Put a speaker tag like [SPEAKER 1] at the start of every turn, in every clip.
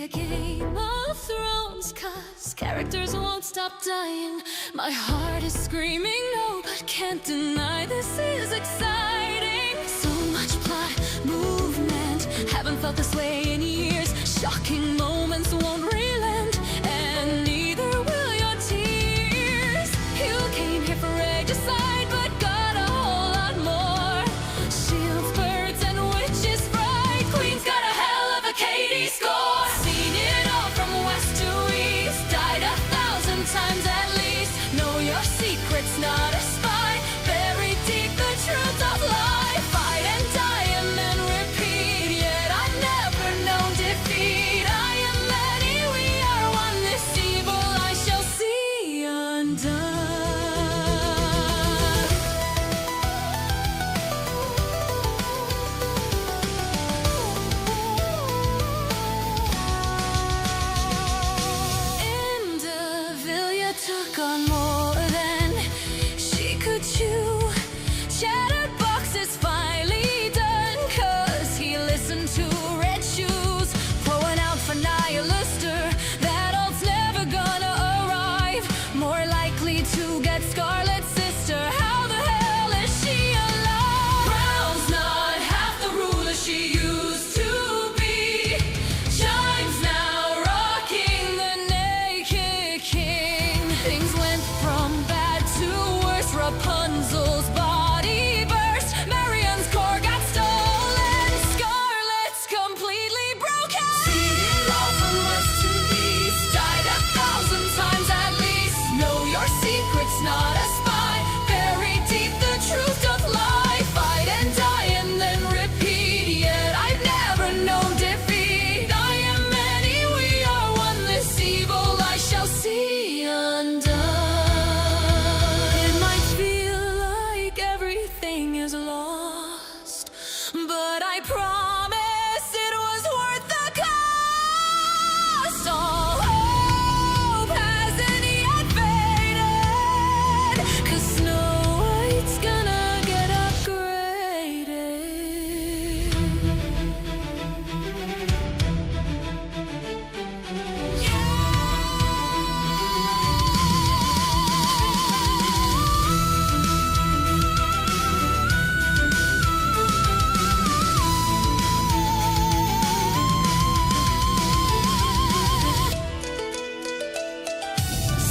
[SPEAKER 1] be a Game of Thrones, 'cause characters won't stop dying. My heart is screaming no, but can't deny this is exciting. So much plot, movement, haven't felt this way in years. Shocking moments won't relent, and neither will your tears. You came here for regicide, but got a whole lot more. Shields, birds, and witches fright. Queen's got a hell of a KD score. Seen it all from west to east. Died 1,000 times at least. Know your secret's not a spy. Buried deep the truth of life. Fight and die and then repeat. Yet I've never known defeat. I am many, we are one. This evil I shall see undone. Indivilia took on more than she could chew. Shattered boxes finally done, 'cause he listened to Red Shoes. Throwing out for Nihilister, that ult's never gonna arrive. More likely to get Scarlet Sister. How the hell is she alive? Brown's not half the ruler she used to be. Chimes now rocking the naked king. Things went from bad to worse. Rapunzel's body burst. Marion's core got stolen. Scarlet's completely broken. Seen it all from west to east. Died 1,000 times at least. Know your secret's not a spy. Buried deep the truth of life. Fight and die and then repeat. Yet I've never known defeat. I am many, we are one. This evil I shall see undone. It might feel like everything is lost, but I promise it was worth the cost. All hope hasn't yet faded, 'cause Snow White's gonna get upgraded.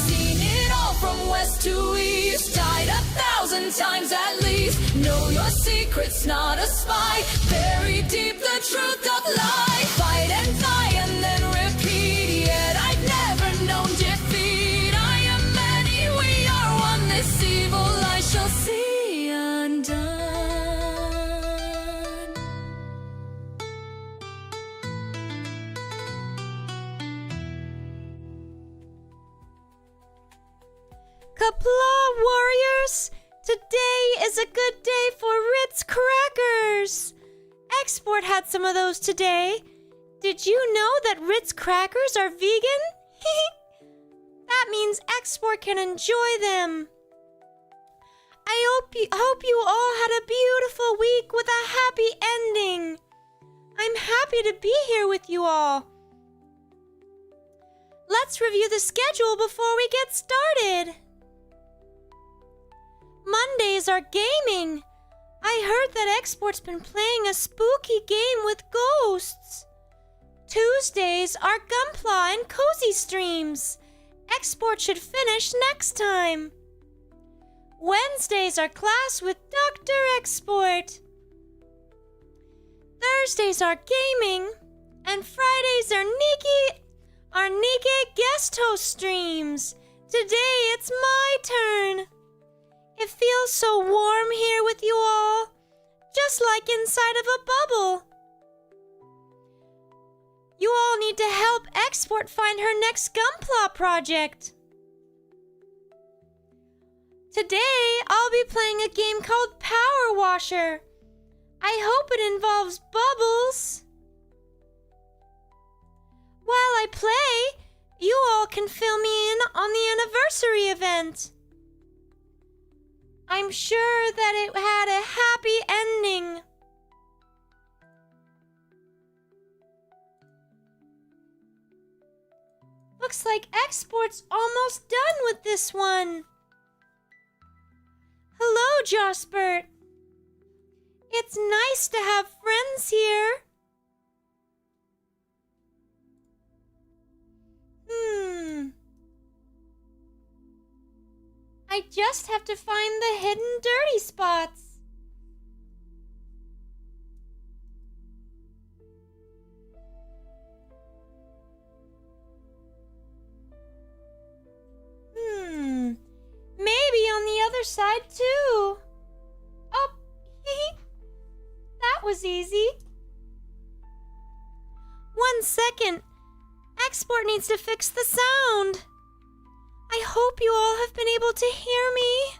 [SPEAKER 1] Seen it all from west to east. Died 1,000 times at least. Know your secret's not a spy. Buried deep the truth of life. Fight and die and then repeat. Yet I've never known defeat. I am many, we are one. This evil I shall see undone.
[SPEAKER 2] Kapla, warriors! Today is a good day for Ritz crackers! Export had some of those today. Did you know that Ritz crackers are vegan? That means Export can enjoy them. I hope you all had a beautiful week with a happy ending. I'm happy to be here with you all. Let's review the schedule before we get started. Mondays are gaming. I heard that Export's been playing a spooky game with ghosts. Tuesdays are Gunpla and Cozy streams. Export should finish next time. Wednesdays are class with Dr. Export. Thursdays are gaming. And Fridays are Nike guest host streams. Today it's my turn. It feels so warm here with you all, just like inside of a bubble. You all need to help Export find her next Gunpla project. Today, I'll be playing a game called Power Washer. I hope it involves bubbles. While I play, you all can fill me in on the anniversary event. I'm sure that it had a happy ending. looks like Export's almost done with this one. Hello, Jospert. It's nice to have friends here. I just have to find the hidden dirty spots. Maybe on the other side too. Oh, that was easy. 1 second. Export needs to fix the sound. I hope you all have been able to hear me.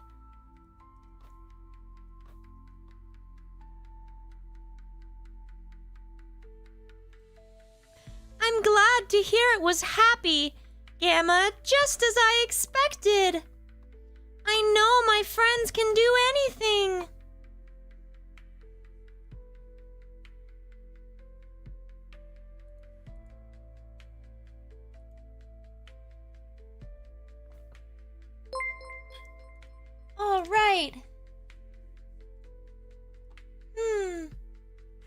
[SPEAKER 2] I'm glad to hear it was happy, Gamma, just as I expected. I know my friends can do anything. All right.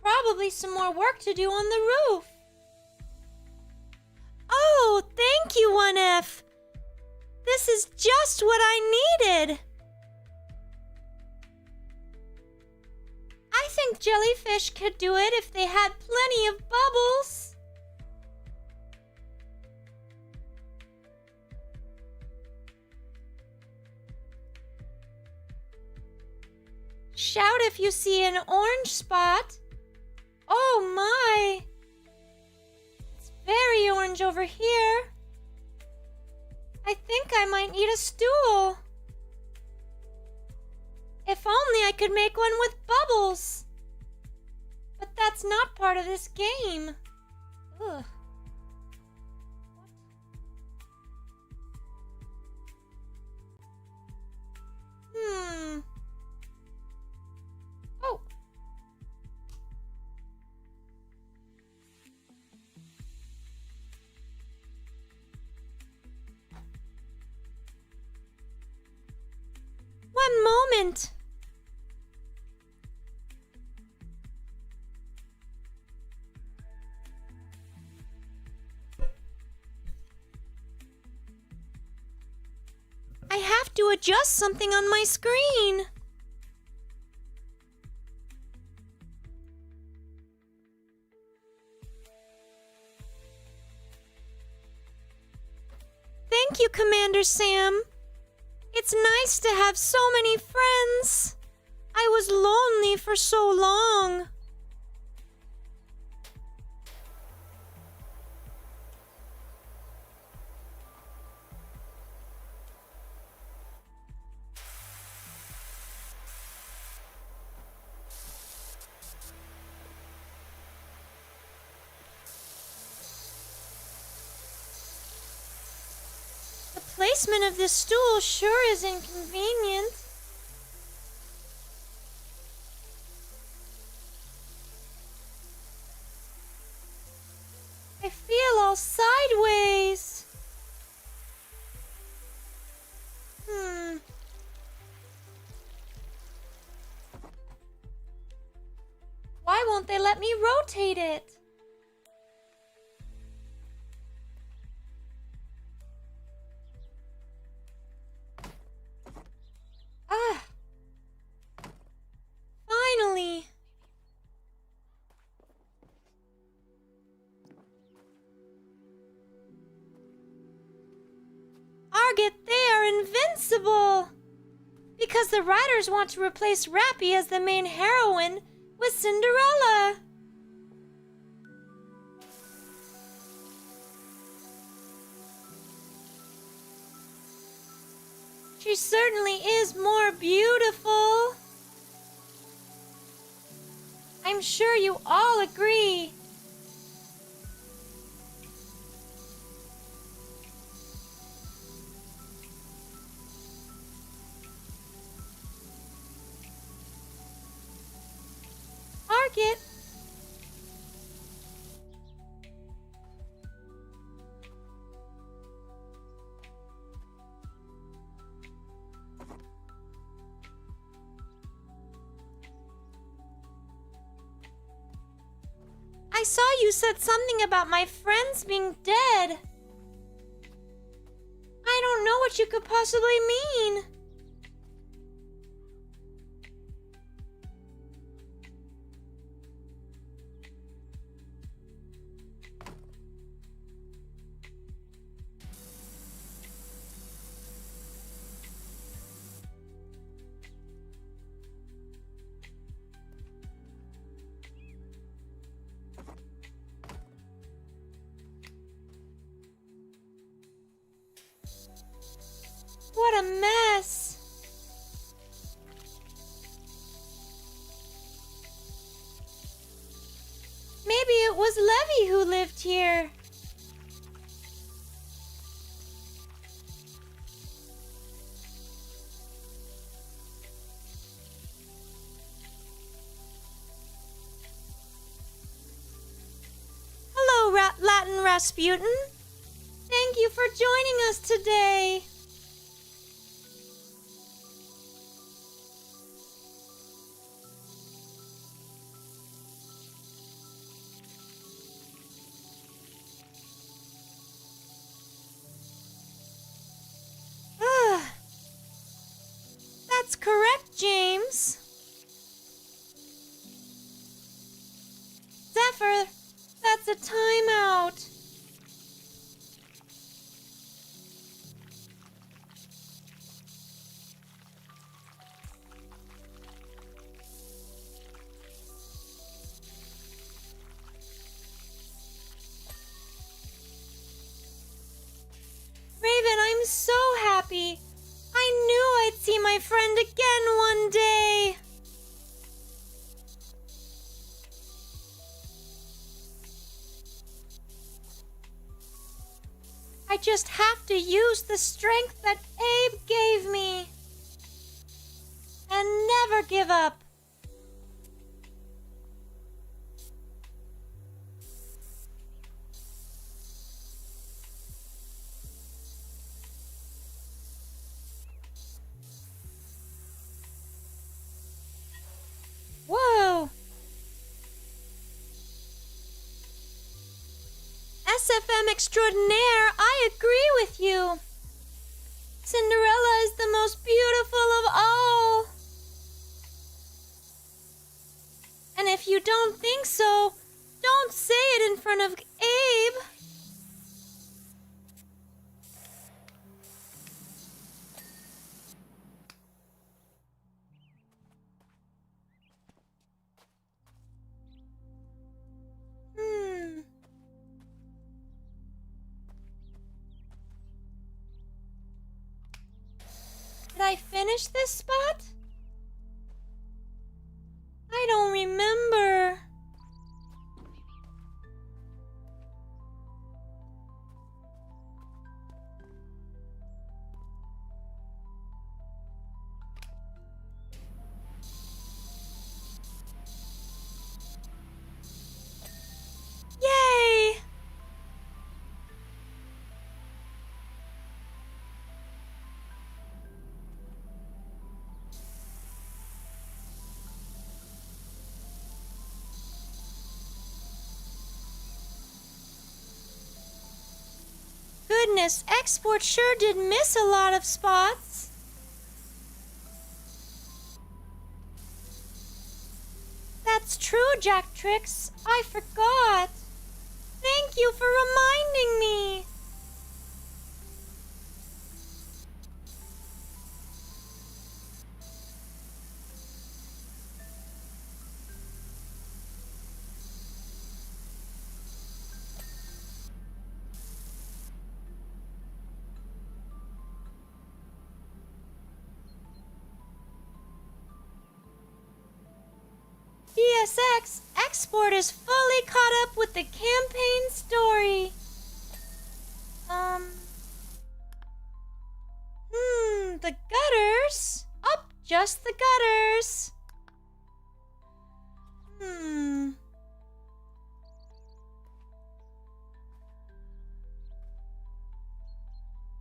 [SPEAKER 2] Probably some more work to do on the roof. Oh, thank you, 1F. This is just what I needed. I think jellyfish could do it if they had plenty of bubbles. Shout if you see an orange spot. Oh my! It's very orange over here. I think I might need a stool. If only I could make one with bubbles. But that's not part of this game. Ugh. Oh. One moment. I have to adjust something on my screen. Thank you, Commander Sam. It's nice to have so many friends. I was lonely for so long. The placement of this stool sure is inconvenient. I feel all sideways. Why won't they let me rotate it? Finally. Arget, they are invincible! Because the writers want to replace Rappy as the main heroine with Cinderella. She certainly is more beautiful. I'm sure you all agree. Arget. saw you said something about my friends being dead. I don't know what you could possibly mean. What a mess! Maybe it was Levy who lived here. Hello, Latin Rasputin. Thank you for joining us today. That's correct, James. Zephyr, that's a timeout. Raven, I'm so happy. I knew I'd see my friend again one day. I just have to use the strength that Abe gave me. And never give up. Whoa! SFM extraordinaire, I agree with you. Cinderella is the most beautiful of all. And if you don't think so, don't say it in front of Abe. Did I finish this spot? I don't remember. Yay! Goodness, Export sure did miss a lot of spots. That's true, Jack Trix. I forgot. Thank you for reminding me. DSX Export is fully caught up with the campaign story. The gutters? Oh, just the gutters.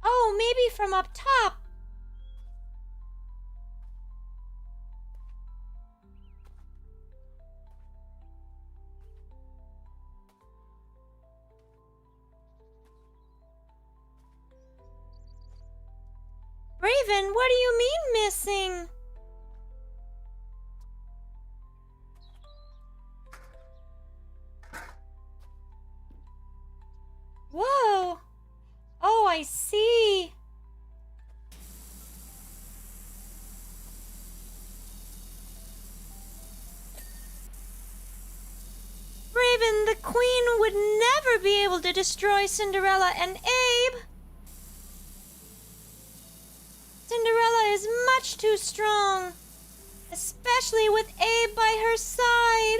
[SPEAKER 2] Oh, maybe from up top. What do you mean missing? Whoa! Oh, I see. Raven, the Queen would never be able to destroy Cinderella and Abe. Cinderella is much too strong, especially with Abe by her side.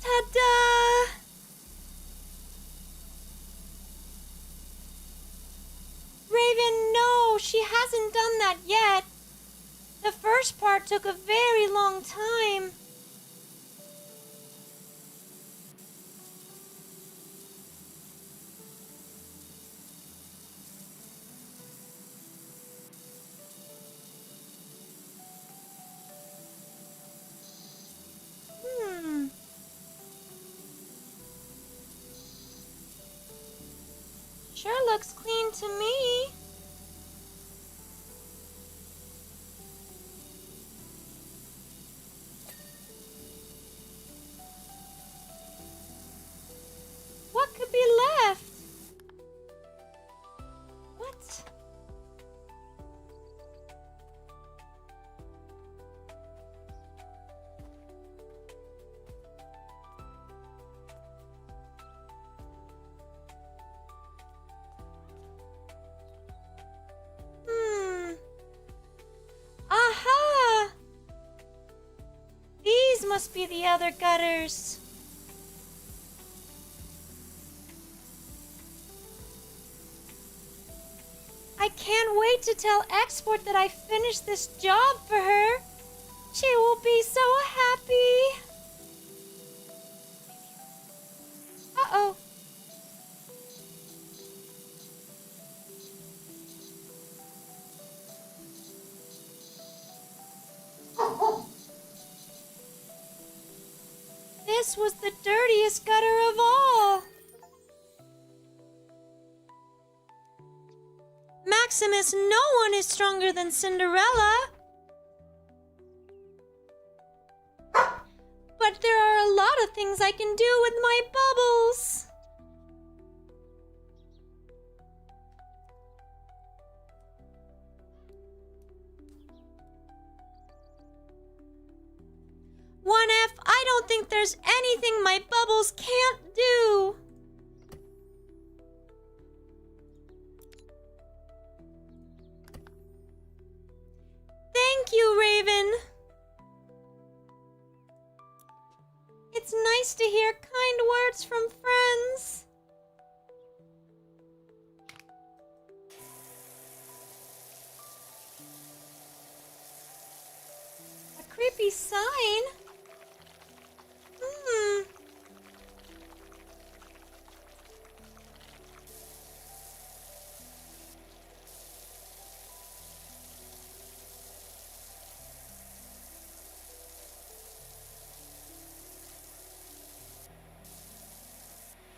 [SPEAKER 2] Ta-da! Raven, no, she hasn't done that yet. The first part took a very long time. Sure looks clean to me. What could be left? What? Aha! These must be the other gutters. I can't wait to tell Export that I finished this job for her. She will be so happy. Uh-oh. This was the dirtiest gutter of all. Maximus, no one is stronger than Cinderella. But there are a lot of things I can do with my bubbles. One F, I don't think there's anything my bubbles can't do. Thank you, Raven. It's nice to hear kind words from friends. A creepy sign?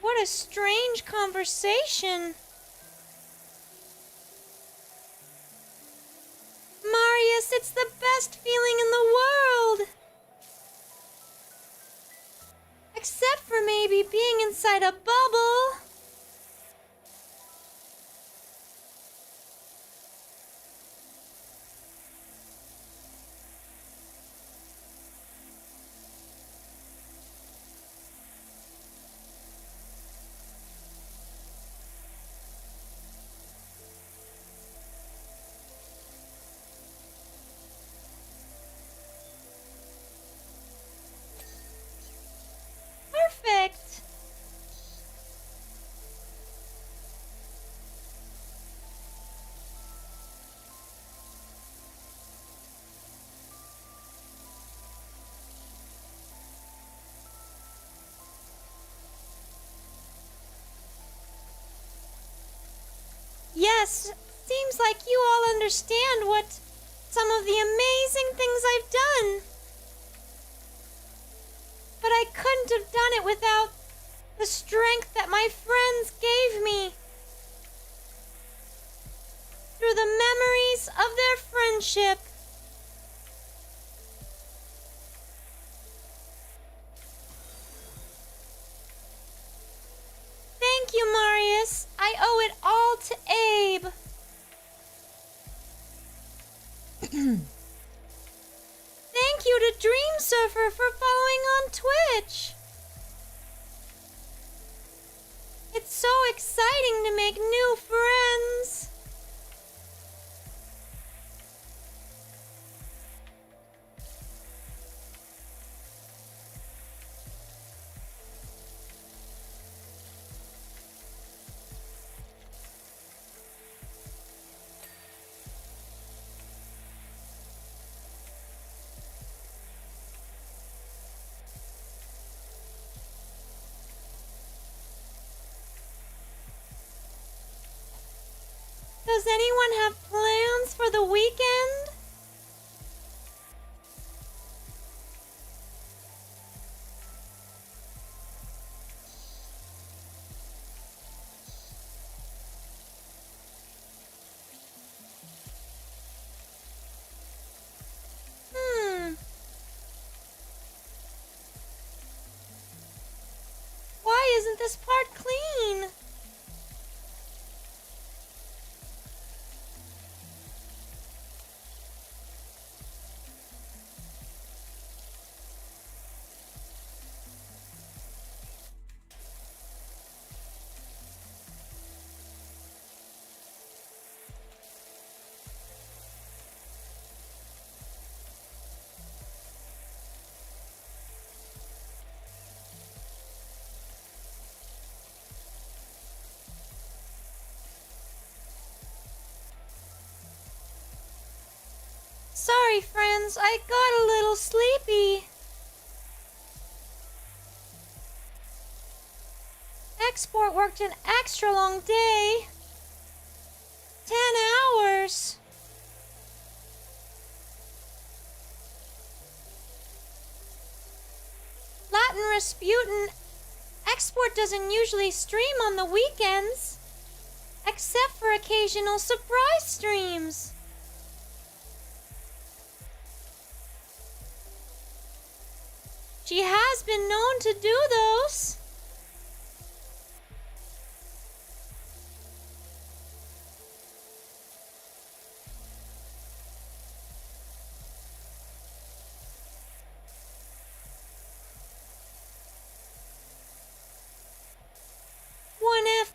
[SPEAKER 2] What a strange conversation. Marius, it's the best feeling in the world. Except for maybe being inside a bubble. Marius, seems like you all understand what some of the amazing things I've done. But I couldn't have done it without the strength that my friends gave me. Through the memories of their friendship. Thank you, Marius. I owe it all to Abe. Thank you to Dream Surfer for following on Twitch. It's so exciting to make new friends. Does anyone have plans for the weekend? Why isn't this part clean? Sorry, friends, I got a little sleepy. Export worked an extra long day. 10 hours. Latin Rasputin, Export doesn't usually stream on the weekends, except for occasional surprise streams. She has been known to do those.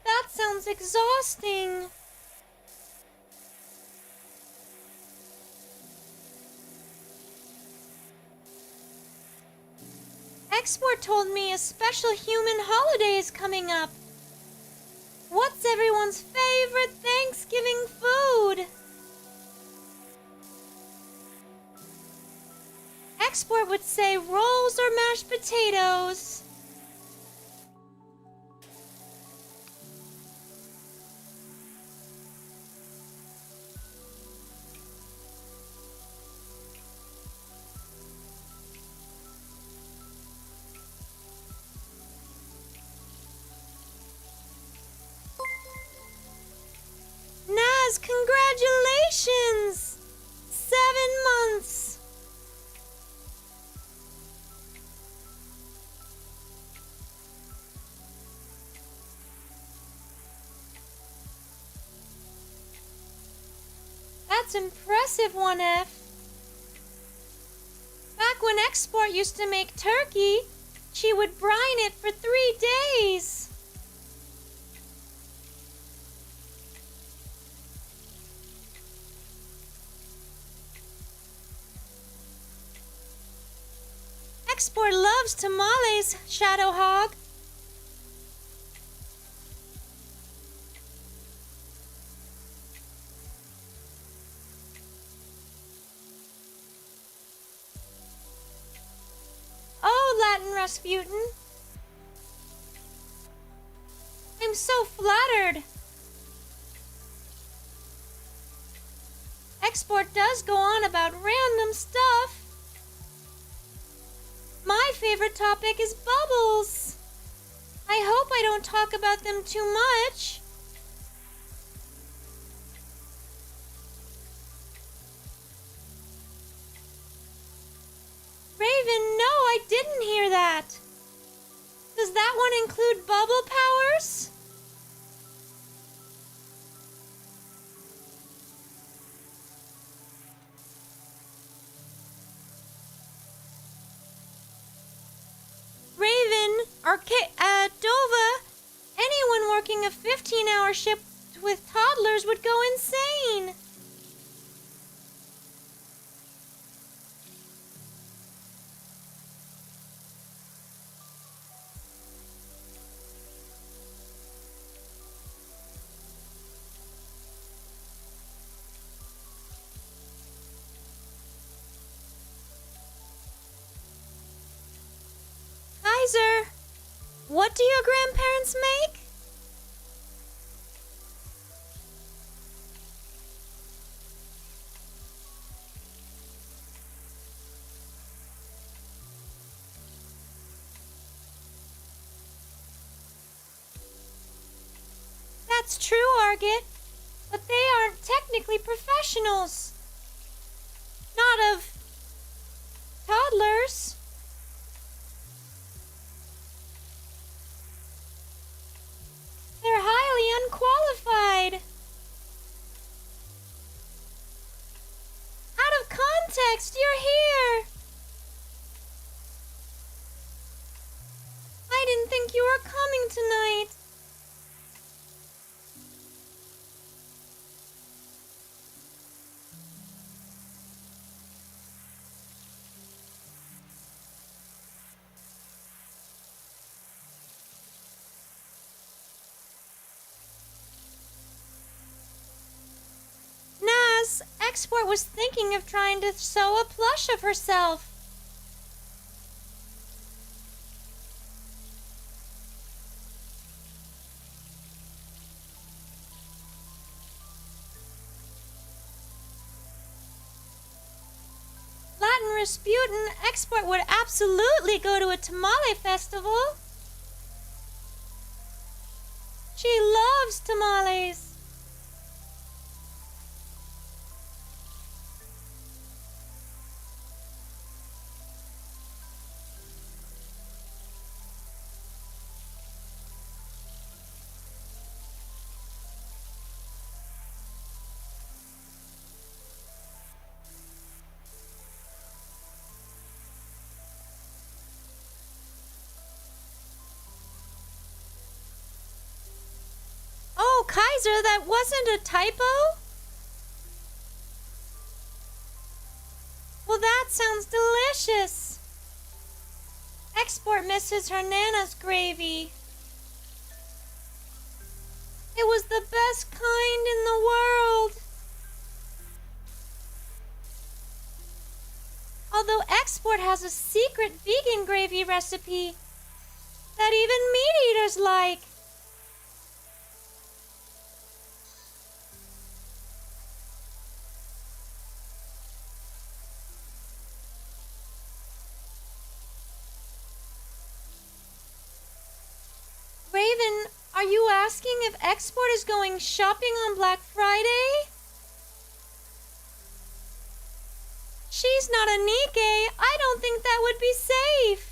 [SPEAKER 2] That sounds exhausting. Export told me a special human holiday is coming up. What's everyone's favorite Thanksgiving food? Export would say rolls or mashed potatoes. Congratulations! 7 months! That's impressive, 1F. Back when Export used to make turkey, she would brine it for 3 days. Export loves tamales, Shadow Hog. Oh, Latin Rasputin. I'm so flattered. Export does go on about random stuff. My favorite topic is bubbles. I hope I don't talk about them too much. Raven, no, I didn't hear that. Does that one include bubble powers? Raven, or Dova, anyone working a 15-hour shift with toddlers would go insane. Kaiser, what do your grandparents make? That's true, Argit, but they aren't technically professionals. Not of toddlers. They're highly unqualified. Out of context, you're here. I didn't think you were coming tonight. Export was thinking of trying to sew a plush of herself. Latin Rasputin, Export would absolutely go to a tamale festival. She loves tamales. Oh, Kaiser, that wasn't a typo? Well, that sounds delicious. Export misses her Nana's gravy. It was the best kind in the world. Although Export has a secret vegan gravy recipe that even meat eaters like. Raven, are you asking if Export is going shopping on Black Friday? She's not a Nikkei. I don't think that would be safe.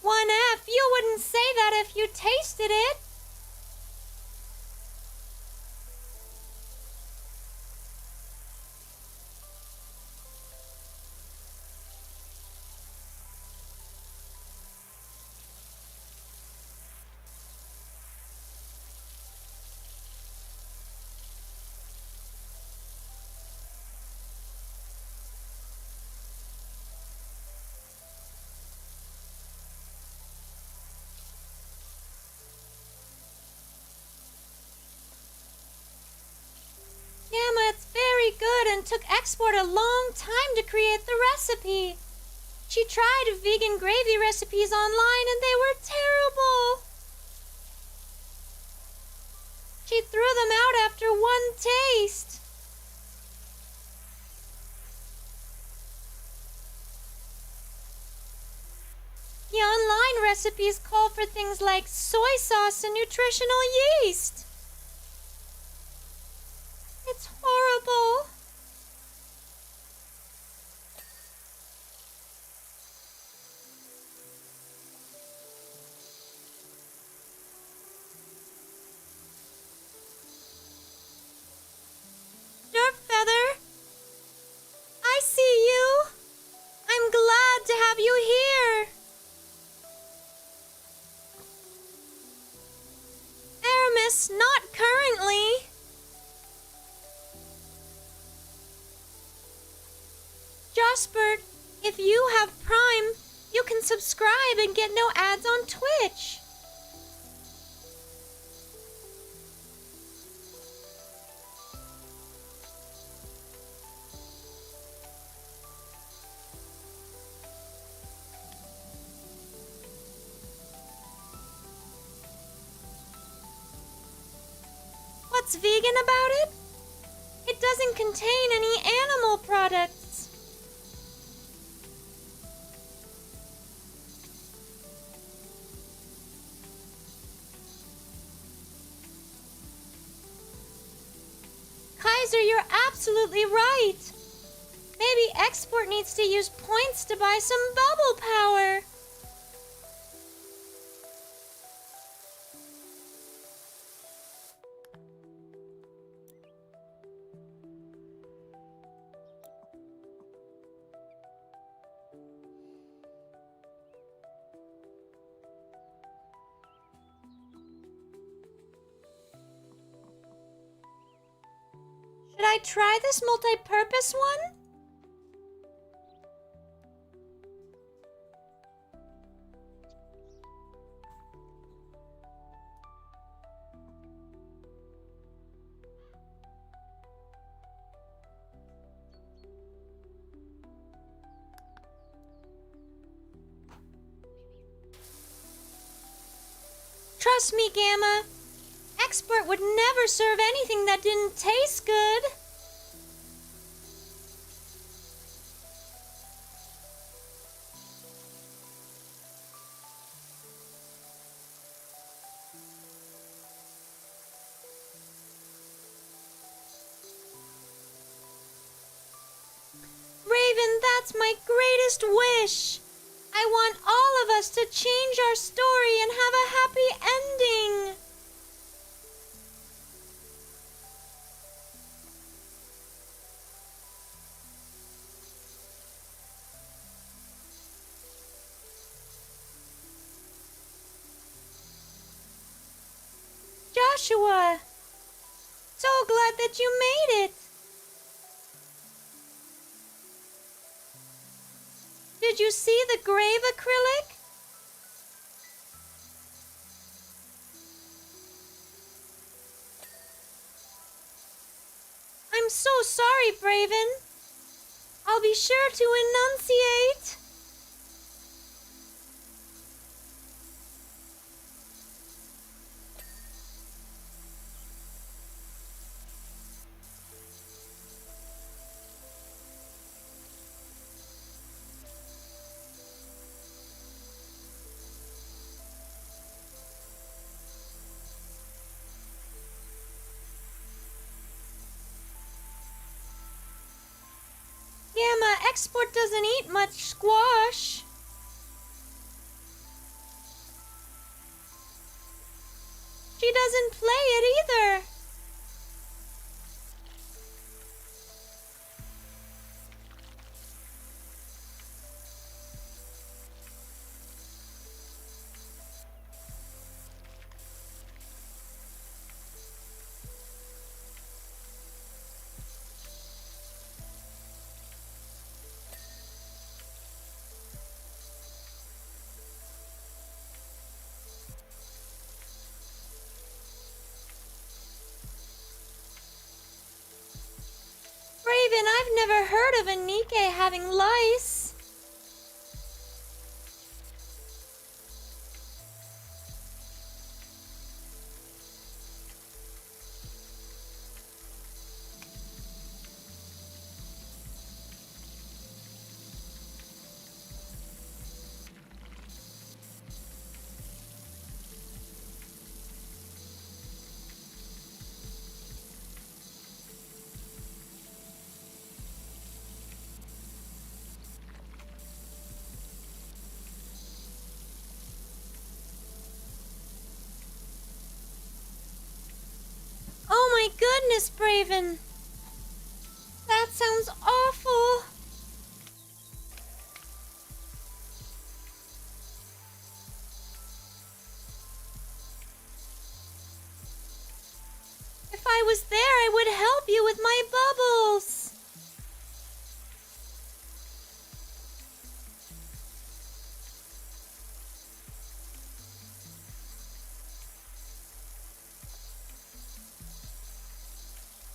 [SPEAKER 2] One F, you wouldn't say that if you tasted it. Yama, it's very good and took Export a long time to create the recipe. She tried vegan gravy recipes online and they were terrible. She threw them out after one taste. The online recipes call for things like soy sauce and nutritional yeast. It's horrible. Feather, I see you. I'm glad to have you here. Aramis, not currently. Jospert, if you have Prime, you can subscribe and get no ads on Twitch. What's vegan about it? It doesn't contain any animal products. Kaiser, you're absolutely right. Maybe Export needs to use points to buy some bubble power. Should I try this multi-purpose one? Trust me, Gamma. Expert would never serve anything that didn't taste good. Raven, that's my greatest wish. I want all of us to change our story and have a happy ending. Joshua, so glad that you made it. Did you see the grave acrylic? I'm so sorry, Braven. I'll be sure to enunciate. Gamma, Export doesn't eat much squash. She doesn't play it either. Raven, I've never heard of a Nike having lice. goodness, Braven. That sounds awful. If I was there, I would help you with my bubbles.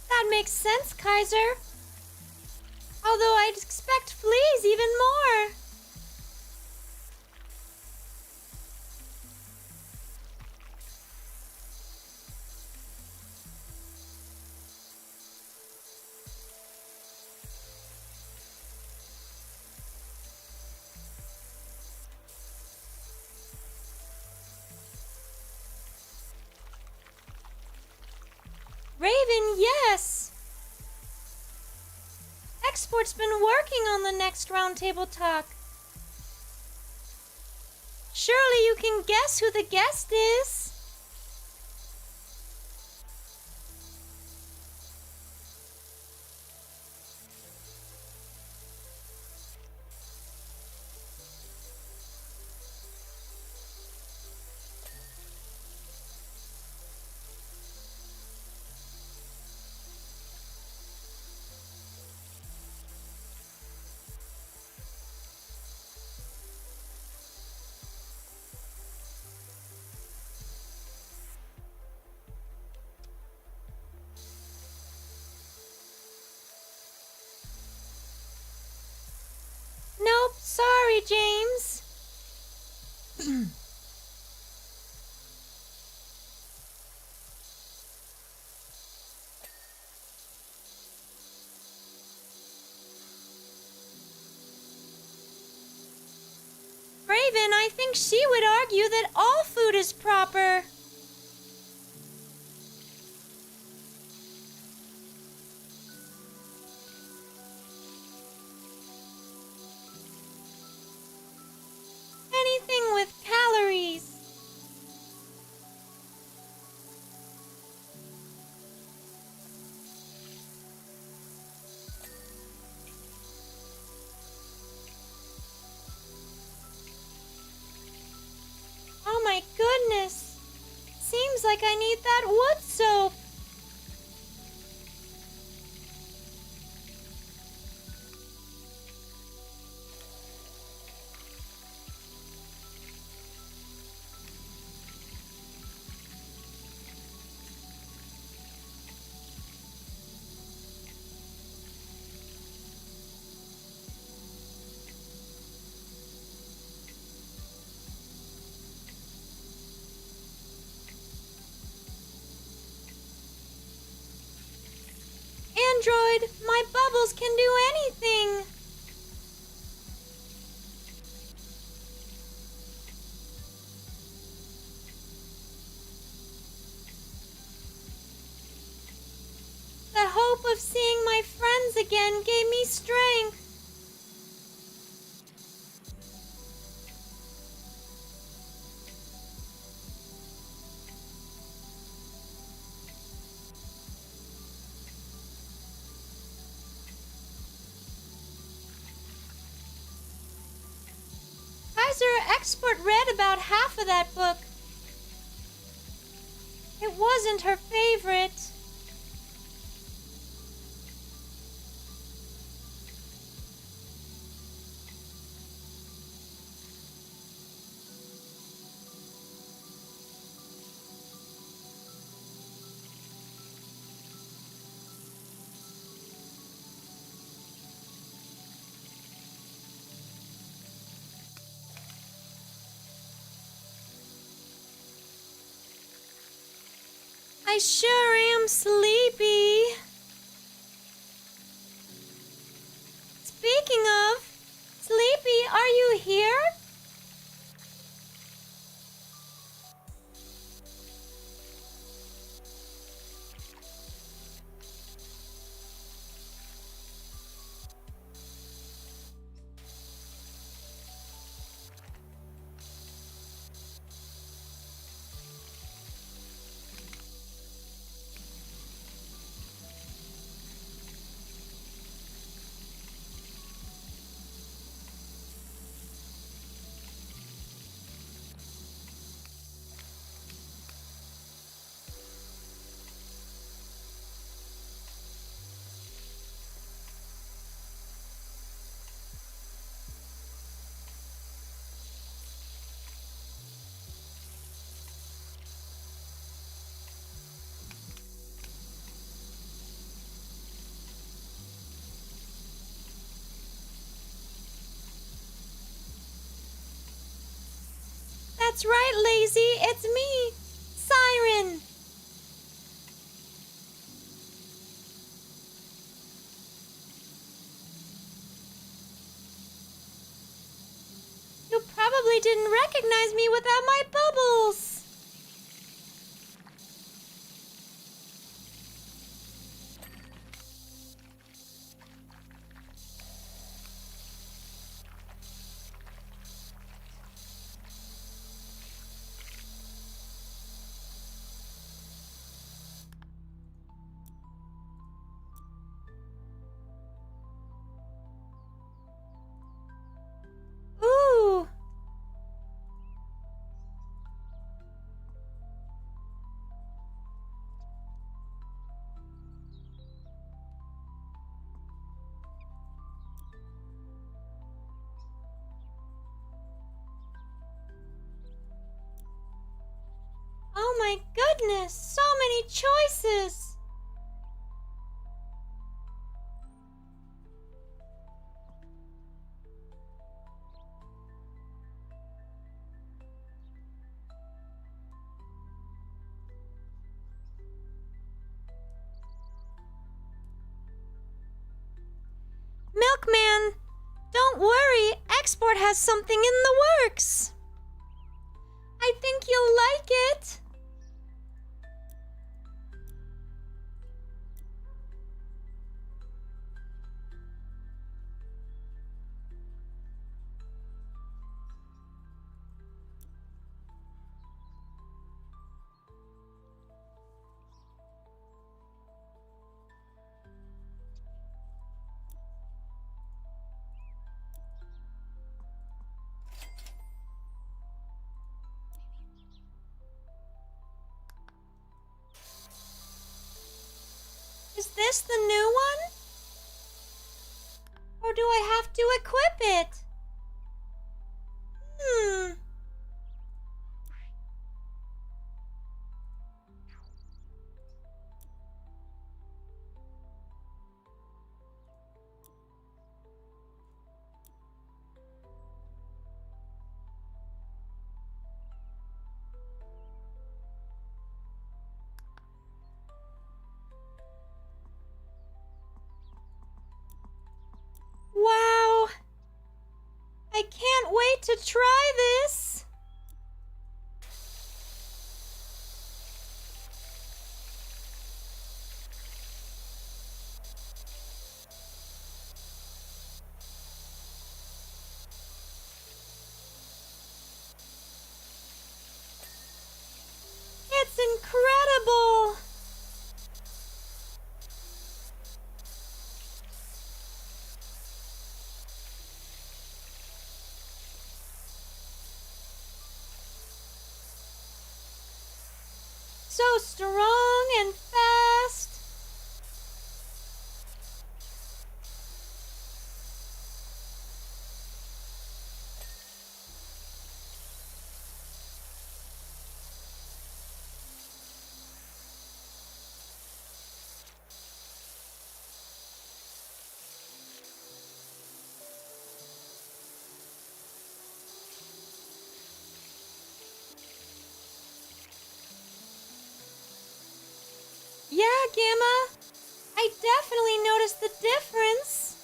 [SPEAKER 2] That makes sense, Kaiser. Although I'd expect fleas even more. Raven, yes! Export's been working on the next roundtable talk. Surely you can guess who the guest is. Nope, sorry, James. Raven, I think she would argue that all food is proper. Anything with calories. Oh my goodness. Seems like I need that wood soap. Android, my bubbles can do anything. The hope of seeing my friends again gave me strength. Expert read about half of that book. It wasn't her favorite. I sure am sleepy. Speaking of, Sleepy, are you here? That's right, Lazy. It's me, Siren. You probably didn't recognize me without my bubbles. Ooh. Oh my goodness, so many choices. Milkman, don't worry, Export has something in the works. I think you'll like it. Is this the new one? Or do I have to equip it? Wow! I can't wait to try this! It's incredible! So strong and fast. Yeah, Gamma. I definitely noticed the difference.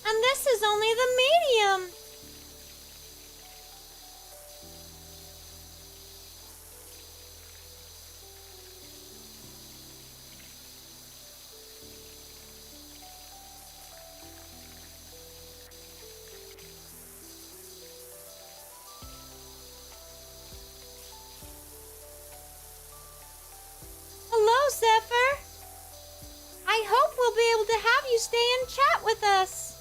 [SPEAKER 2] And this is only the medium. Hello, Zephyr. I hope we'll be able to have you stay and chat with us.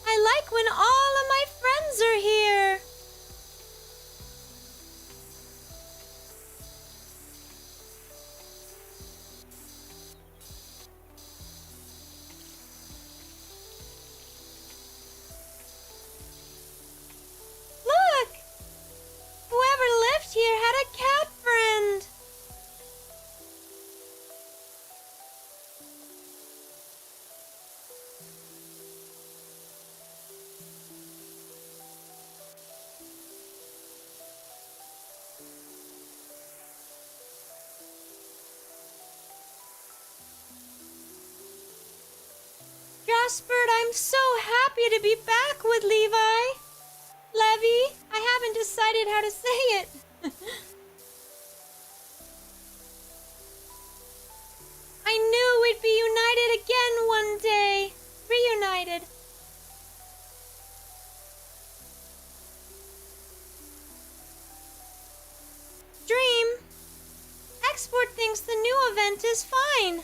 [SPEAKER 2] I like when all of my friends are here. Look! Whoever lived here had a cat friend. Frostbird, I'm so happy to be back with Levi. Levy, I haven't decided how to say it. I knew we'd be united again one day. Reunited. Dream, Export thinks the new event is fine.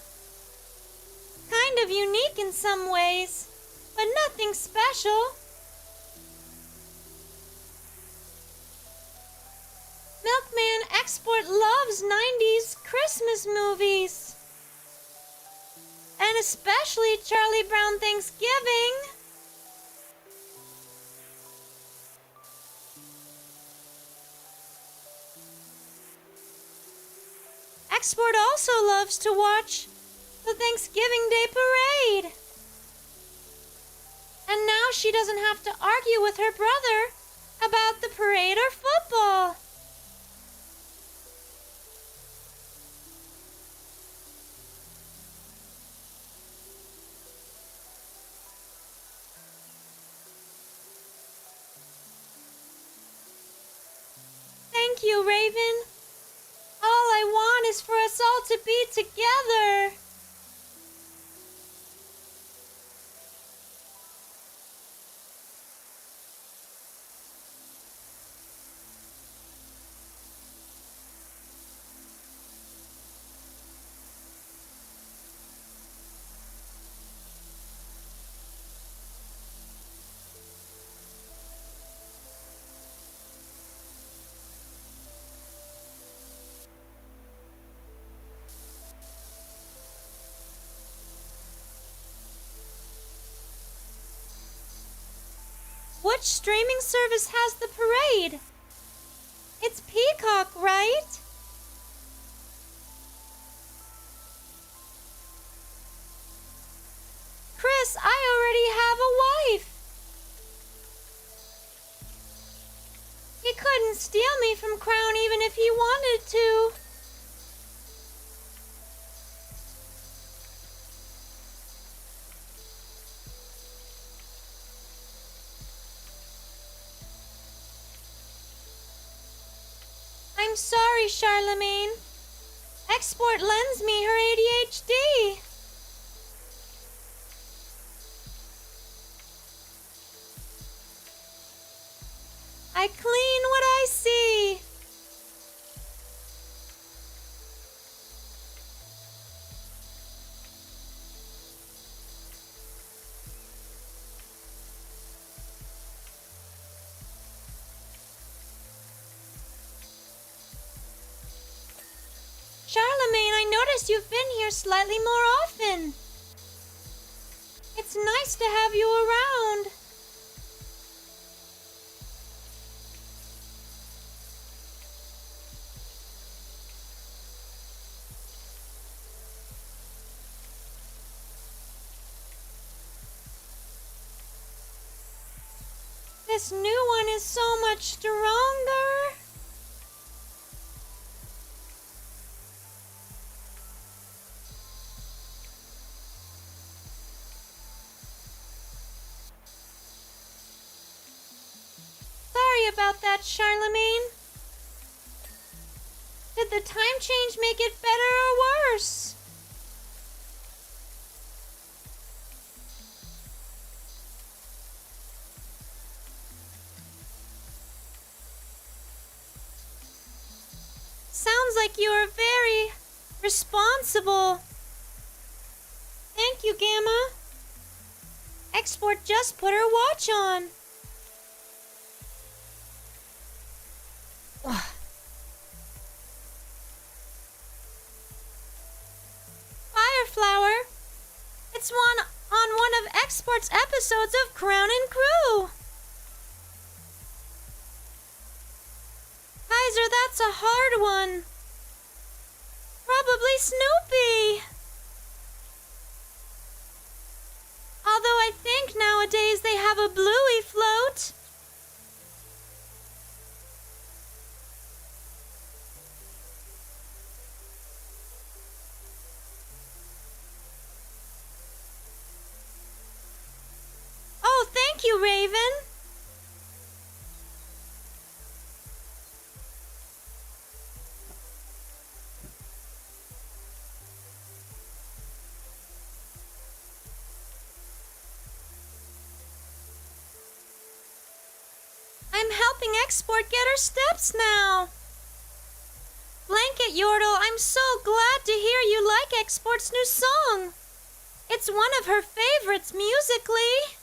[SPEAKER 2] Kind of unique in some ways, but nothing special. Milkman Export loves 90s Christmas movies. And especially Charlie Brown Thanksgiving. Export also loves to watch the Thanksgiving Day Parade. And now she doesn't have to argue with her brother about the parade or football. Thank you, Raven. All I want is for us all to be together. Which streaming service has the parade? It's Peacock, right? Chris, I already have a wife. He couldn't steal me from Crown even if he wanted to. I'm sorry, Charlemagne. Export lends me her ADHD. I clean what I see. Charlemagne, I noticed you've been here slightly more often. It's nice to have you around. This new one is so much stronger. Sorry about that, Charlemagne. Did the time change make it better or worse? Sounds like you are very responsible. Thank you, Gamma. Export just put her watch on. Fireflower. It's on one of Export's episodes of Crown and Crew. Kaiser, that's a hard one. Probably Snoopy. Although I think nowadays they have a Bluey float. you, Raven. I'm helping Export get her steps now. Blanket Yordle, I'm so glad to hear you like Export's new song. It's one of her favorites musically.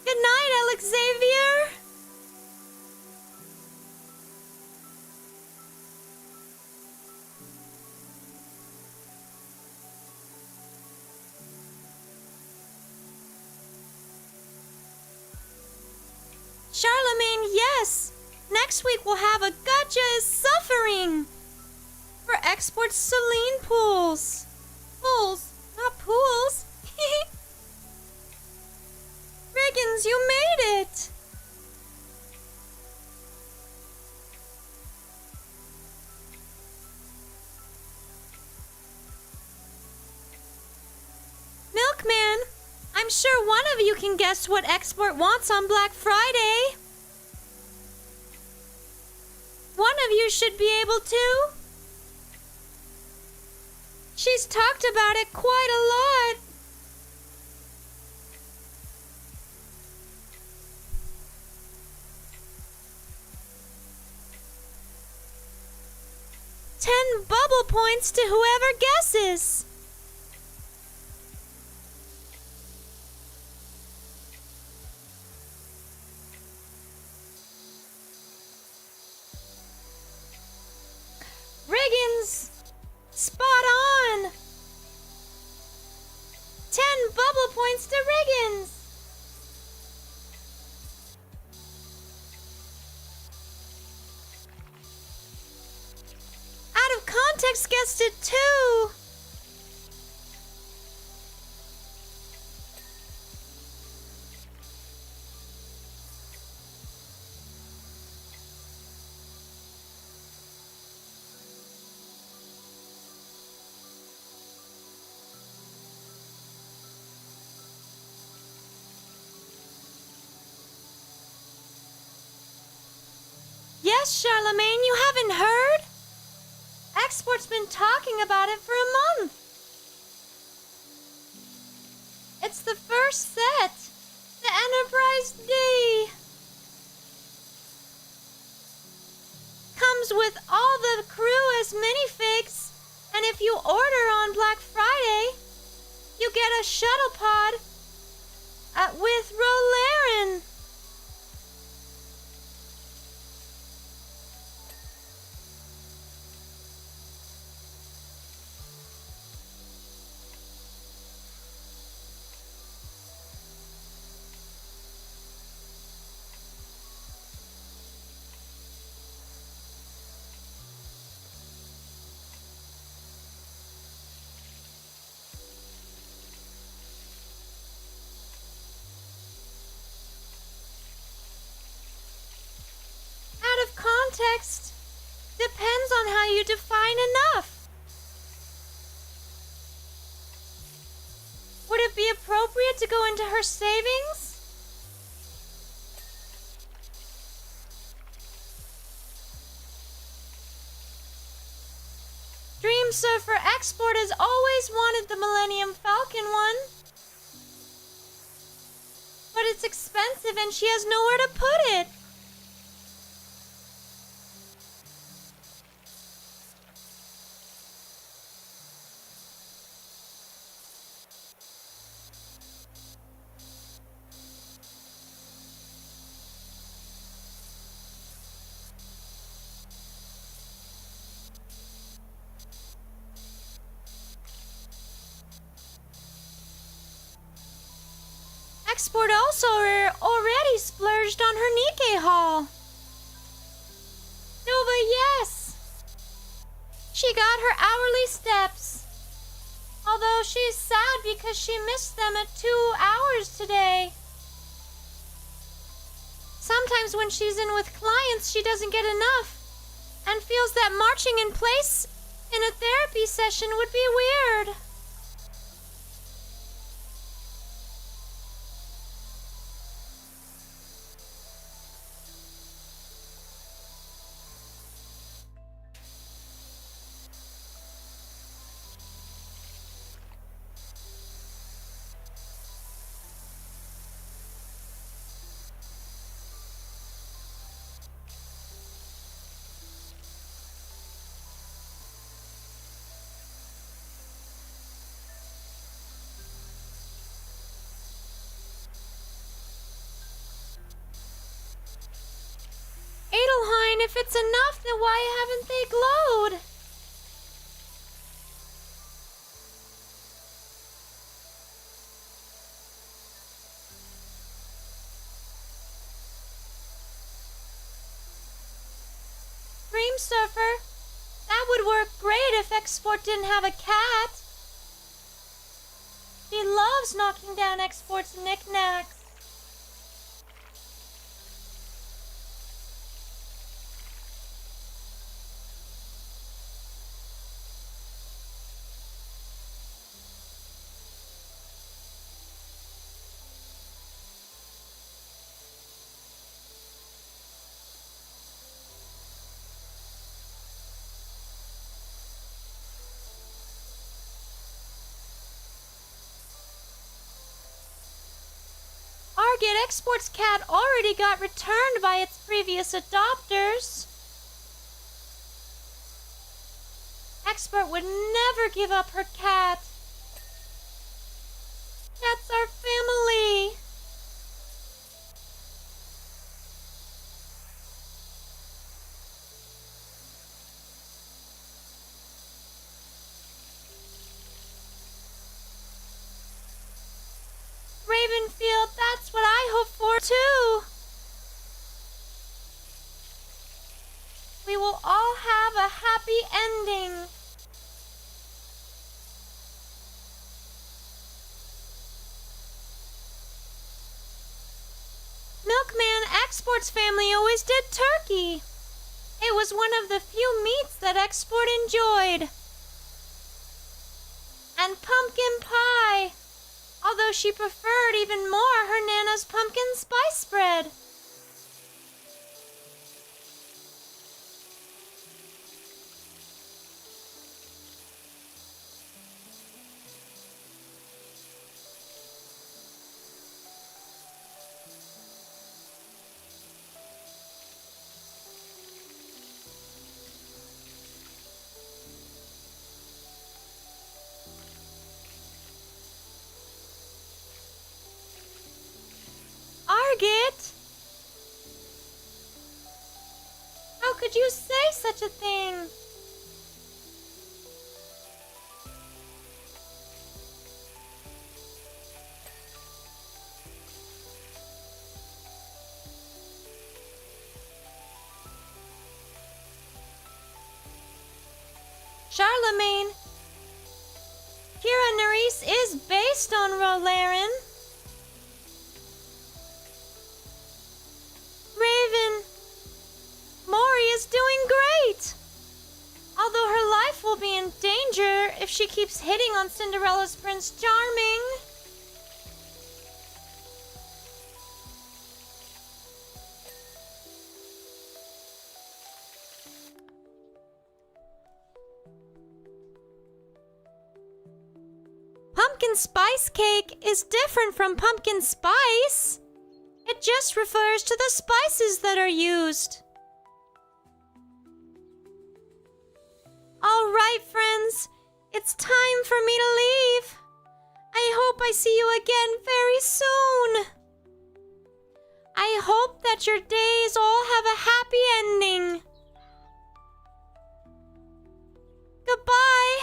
[SPEAKER 2] Good night, Alexavier. Charlemagne, yes! Next week we'll have a Gotcha is Suffering! For Export Celine pools. Pools, not pools. Rigginss, you made it! Milkman, I'm sure one of you can guess what Export wants on Black Friday. One of you should be able to. She's talked about it quite a lot. $10 bubble points to whoever guesses. Rigginss! Spot on! 10 bubble points to Rigginss! Out of context guessed it too! Yes, Charlemagne, you haven't heard? Export's been talking about it for a month. It's the first set, the Enterprise D. Comes with all the crew as minifigs, and if you order on Black Friday, you get a shuttle pod with Rolaren. Context depends on how you define enough. Would it be appropriate to go into her savings? Dream Surfer Export has always wanted the Millennium Falcon one. But it's expensive and she has nowhere to put it. Export also already splurged on her Nikkei haul. Nova, yes. She got her hourly steps Although she's sad because she missed them at 2 hours today. Sometimes when she's in with clients, she doesn't get enough and feels that marching in place in a therapy session would be weird. Adelheim, if it's enough, then why haven't they glowed? Dream Surfer, that would work great if Export didn't have a cat. She loves knocking down Export's knickknacks. Target Export's cat already got returned by its previous adopters. Export would never give up her cat. Cats are family. Ravenfield, that's what I hope for too. We will all have a happy ending. Milkman Export's family always did turkey. It was one of the few meats that Export enjoyed. And pumpkin pie. Although she preferred even more her Nana's pumpkin spice spread. Argit! How could you say such a thing? Charlemagne, Kira Nerys is based on Rolaren. Raven, Mori is doing great. Although her life will be in danger if she keeps hitting on Cinderella's Prince Charming. Pumpkin spice cake is different from pumpkin spice. It just refers to the spices that are used. All right, friends. It's time for me to leave. I hope I see you again very soon. I hope that your days all have a happy ending. Goodbye.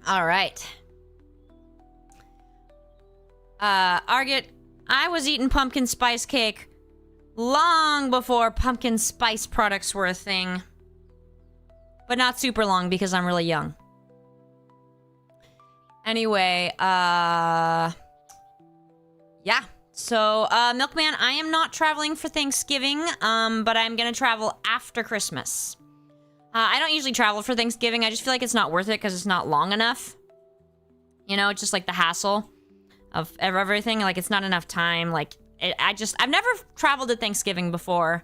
[SPEAKER 3] All right. Argit, I was eating pumpkin spice cake
[SPEAKER 2] long before pumpkin spice products were a thing. But not super long because I'm really young. Anyway, yeah. So, Milkman, I am not traveling for Thanksgiving, but I'm gonna travel after Christmas. I don't usually travel for Thanksgiving. I just feel like it's not worth it because it's not long enough. You know, it's just like the hassle of everything. Like, it's not enough time. Like, I've never traveled at Thanksgiving before.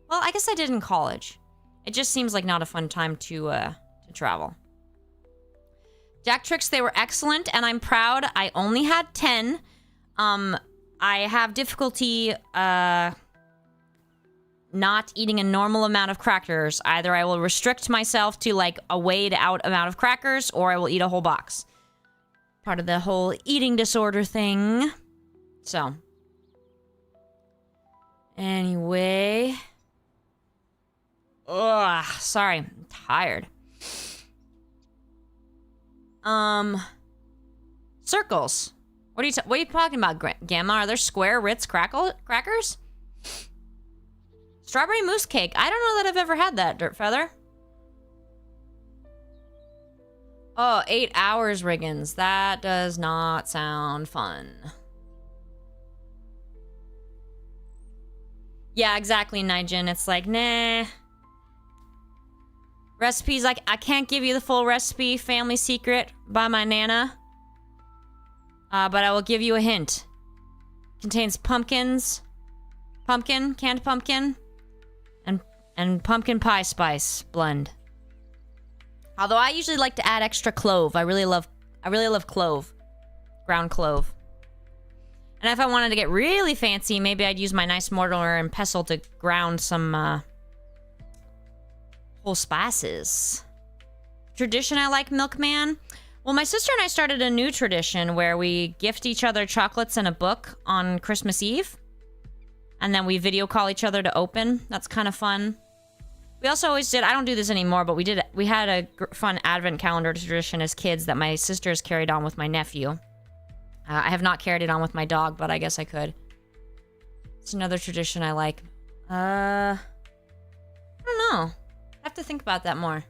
[SPEAKER 2] Well, I guess I did in college. It just seems like not a fun time to travel. Jack Tricks, they were excellent, and I'm proud. I only had 10. I have difficulty, not eating a normal amount of crackers. Either I will restrict myself to, like, a weighed out amount of crackers, or I will eat a whole box. Part of the whole eating disorder thing. So. Anyway. Ugh, sorry. I'm tired. Circles. What are you talking about, Gamma? Are there square Ritz crackers? Strawberry mousse cake. I don't know that I've ever had that, Dirtfeather. Oh, 8 hours, Rigginss. That does not sound fun. Yeah, exactly, Nigel. It's like, nah. Recipes, like, I can't give you the full recipe. Family secret by my Nana. But I will give you a hint. Contains pumpkins. Canned pumpkin. And pumpkin pie spice blend. Although I usually like to add extra clove. I really love clove. Ground clove. And if I wanted to get really fancy, maybe I'd use my nice mortar and pestle to ground some whole spices. Tradition I like, Milkman? Well, my sister and I started a new tradition where we gift each other chocolates and a book on Christmas Eve. And then we video call each other to open. That's kind of fun. We also always did, I don't do this anymore, but we had a fun advent calendar tradition as kids that my sisters carried on with my nephew. I have not carried it on with my dog, but I guess I could. It's another tradition I like. I don't know. I have to think about that more.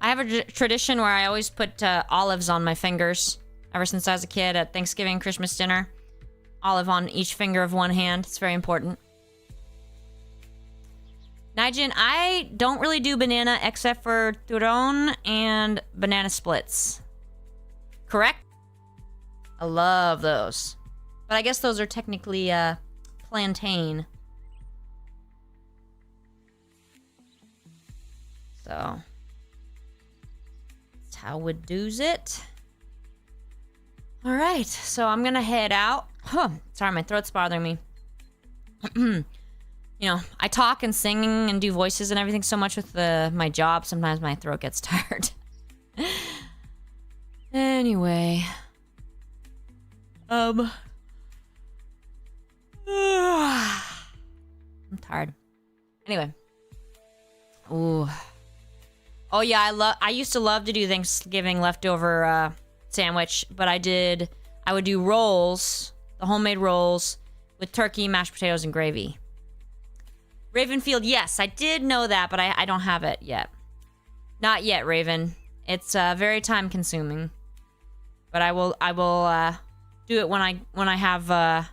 [SPEAKER 2] I have a tradition where I always put olives on my fingers. Ever since I was a kid at Thanksgiving, Christmas dinner. Olive on each finger of one hand. It's very important. Nigel, I don't really do banana except for turon and banana splits. Correct? I love those. But I guess those are technically plantain. So. That's how we do's it. Alright, so I'm gonna head out. Sorry, my throat's bothering me. You know, I talk and sing and do voices and everything so much with my job. Sometimes my throat gets tired. Anyway. I'm tired. Anyway. Ooh. Oh yeah, I used to love to do Thanksgiving leftover sandwich, but I would do rolls, the homemade rolls with turkey, mashed potatoes, and gravy. Ravenfield, yes, I did know that, but I don't have it yet. Not yet, Raven. It's very time consuming. But I will do it when I have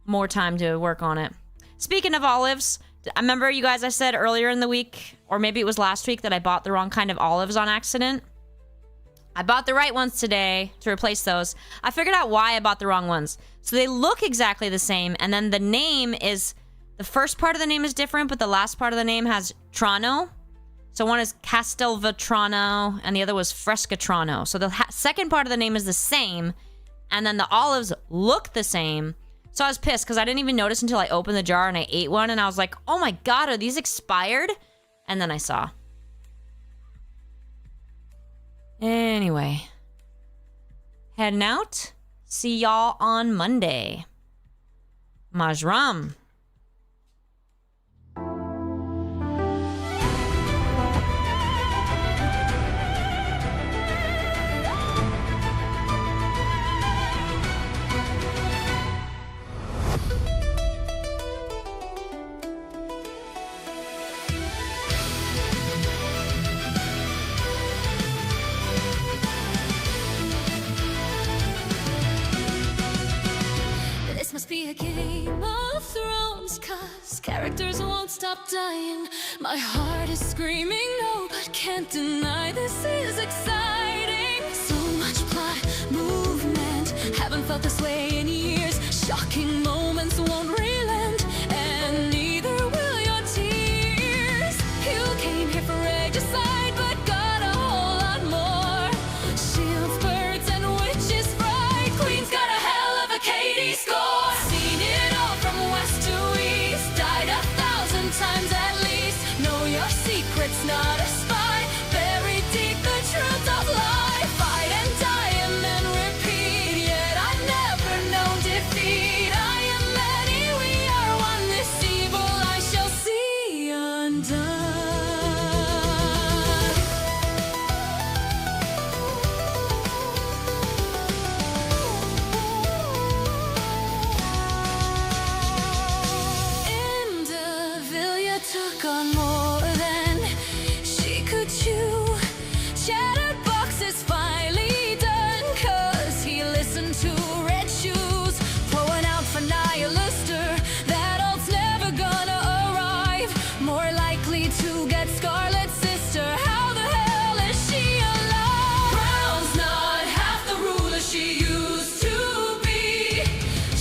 [SPEAKER 2] more time to work on it. Speaking of olives, I remember you guys I said earlier in the week, or maybe it was last week, that I bought the wrong kind of olives on accident. I bought the right ones today to replace those. I figured out why I bought the wrong ones. So they look exactly the same, and then the name is... The first part of the name is different, but the last part of the name has Trano. So one is Castelvetrano, and the other was Frescatrano. So the second part of the name is the same, and then the olives look the same. So I was pissed, because I didn't even notice until I opened the jar and I ate one, and I was like, oh my god, are these expired? And then I saw. Anyway. Heading out. See y'all on Monday. Majram.
[SPEAKER 1] characters won't stop dying. My heart is screaming no, but can't deny this is exciting. So much plot, movement, haven't felt this way in years. Shocking moments won't relent, and neither will your tears. You came here for regicide, but got a whole lot more. Shields, birds, and witches fright. Queen's got a hell of a KD score. Seen it all from west to east, died 1,000 times at least. Know your secret's not a spy, buried deep the truth of life. Fight and die and then repeat, yet I've never known defeat. I am many, we are one, this evil I shall see undone. Indivilia took on more than she could chew. Chatterbox is finally done, 'cause he listened to Red Shoes, throwing out for Nihilister. That ult's never gonna arrive, more likely to get Scarlet Sister. How the hell is she alive? Brown's not half the ruler she used to be.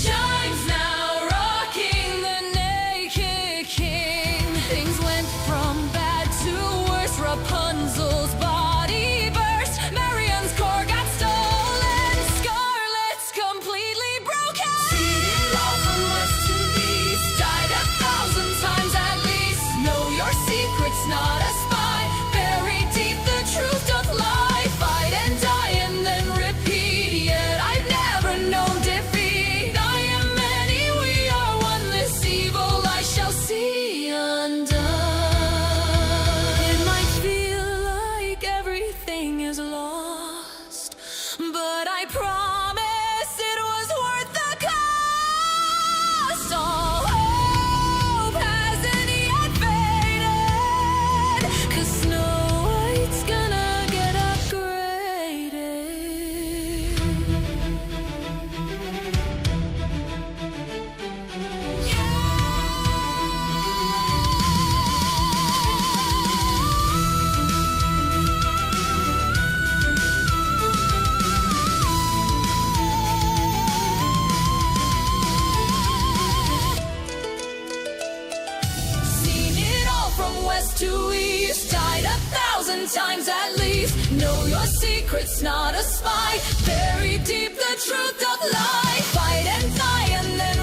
[SPEAKER 1] Chimes now rocking the naked king. Things went from bad to worse. Rapunzel's body burst. Marion's core got stolen. Scarlet's completely broken. Seen it all from west to east, died 1,000 times at least. Know your secret's not a spy, buried deep the truth of life. Fight and die and then repeat, yet I've never known defeat. I am many, we are one, this evil I shall see undone. It might feel like everything is lost, but I promise it was worth the cost. All hope hasn't yet faded, 'cause Snow White's gonna get upgraded. Seen it all from west to east, died 1,000 times at least. Know your secret's not a spy, buried deep the truth of life. Fight and die and then